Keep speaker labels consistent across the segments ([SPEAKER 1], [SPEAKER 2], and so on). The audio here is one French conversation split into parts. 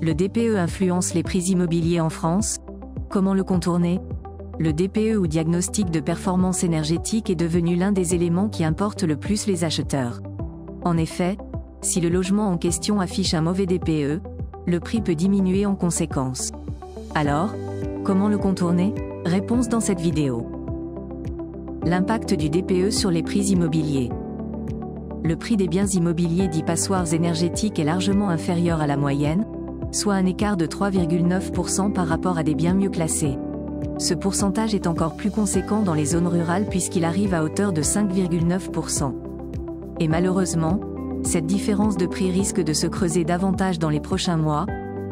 [SPEAKER 1] Le DPE influence les prix immobiliers en France? Comment le contourner? Le DPE ou diagnostic de performance énergétique est devenu l'un des éléments qui importent le plus les acheteurs. En effet, si le logement en question affiche un mauvais DPE, le prix peut diminuer en conséquence. Alors, comment le contourner? Réponse dans cette vidéo. L'impact du DPE sur les prix immobiliers. Le prix des biens immobiliers dits passoires énergétiques est largement inférieur à la moyenne, soit un écart de 3,9% par rapport à des biens mieux classés. Ce pourcentage est encore plus conséquent dans les zones rurales puisqu'il arrive à hauteur de 5,9%. Et malheureusement, cette différence de prix risque de se creuser davantage dans les prochains mois,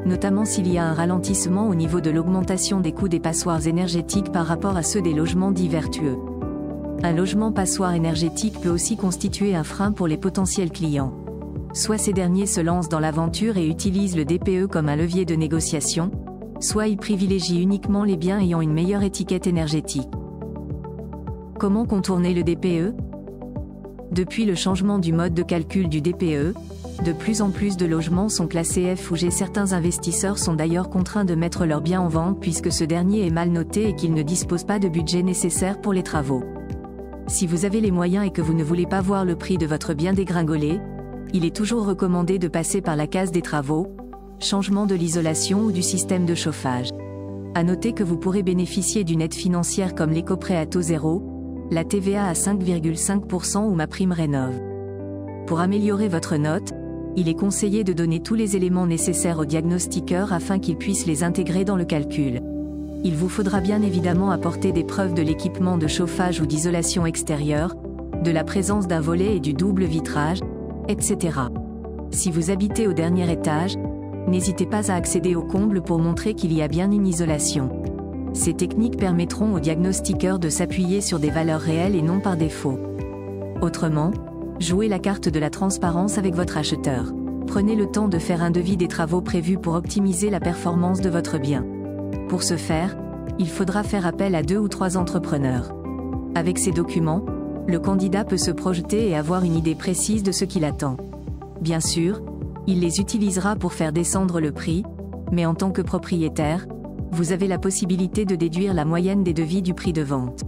[SPEAKER 1] notamment s'il y a un ralentissement au niveau de l'augmentation des coûts des passoires énergétiques par rapport à ceux des logements dits vertueux. Un logement passoire énergétique peut aussi constituer un frein pour les potentiels clients. Soit ces derniers se lancent dans l'aventure et utilisent le DPE comme un levier de négociation, soit ils privilégient uniquement les biens ayant une meilleure étiquette énergétique. Comment contourner le DPE? Depuis le changement du mode de calcul du DPE, de plus en plus de logements sont classés F ou G. Certains investisseurs sont d'ailleurs contraints de mettre leurs biens en vente puisque ce dernier est mal noté et qu'ils ne disposent pas de budget nécessaire pour les travaux. Si vous avez les moyens et que vous ne voulez pas voir le prix de votre bien dégringoler, il est toujours recommandé de passer par la case des travaux, changement de l'isolation ou du système de chauffage. À noter que vous pourrez bénéficier d'une aide financière comme l'éco-prêt à taux zéro, la TVA à 5,5% ou ma prime rénov'. Pour améliorer votre note, il est conseillé de donner tous les éléments nécessaires au diagnostiqueur afin qu'il puisse les intégrer dans le calcul. Il vous faudra bien évidemment apporter des preuves de l'équipement de chauffage ou d'isolation extérieure, de la présence d'un volet et du double vitrage, etc. Si vous habitez au dernier étage, n'hésitez pas à accéder au comble pour montrer qu'il y a bien une isolation. Ces techniques permettront au diagnostiqueur de s'appuyer sur des valeurs réelles et non par défaut. Autrement, jouez la carte de la transparence avec votre acheteur. Prenez le temps de faire un devis des travaux prévus pour optimiser la performance de votre bien. Pour ce faire, il faudra faire appel à 2 ou 3 entrepreneurs. Avec ces documents, le candidat peut se projeter et avoir une idée précise de ce qu'il attend. Bien sûr, il les utilisera pour faire descendre le prix, mais en tant que propriétaire, vous avez la possibilité de déduire la moyenne des devis du prix de vente.